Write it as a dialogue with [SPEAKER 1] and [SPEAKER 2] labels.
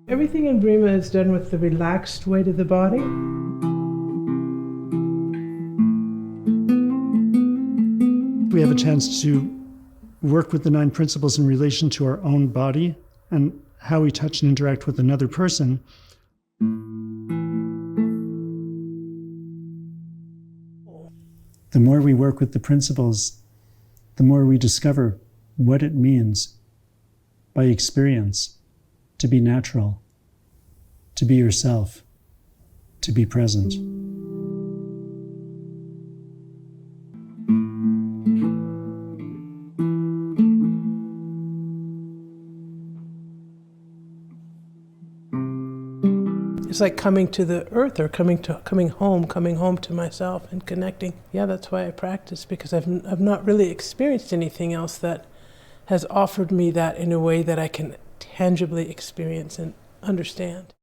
[SPEAKER 1] Everything in Breema is done with the relaxed weight of the body.
[SPEAKER 2] We have a chance to work with the 9 principles in relation to our own body and how we touch and interact with another person. The more we work with the principles, the more we discover what it means by experience to be natural, to be yourself, to be present.
[SPEAKER 1] It's like coming to the earth, or coming home to myself and connecting. Yeah, that's why I practice, because I've not really experienced anything else that has offered me that in a way that I can tangibly experience and understand.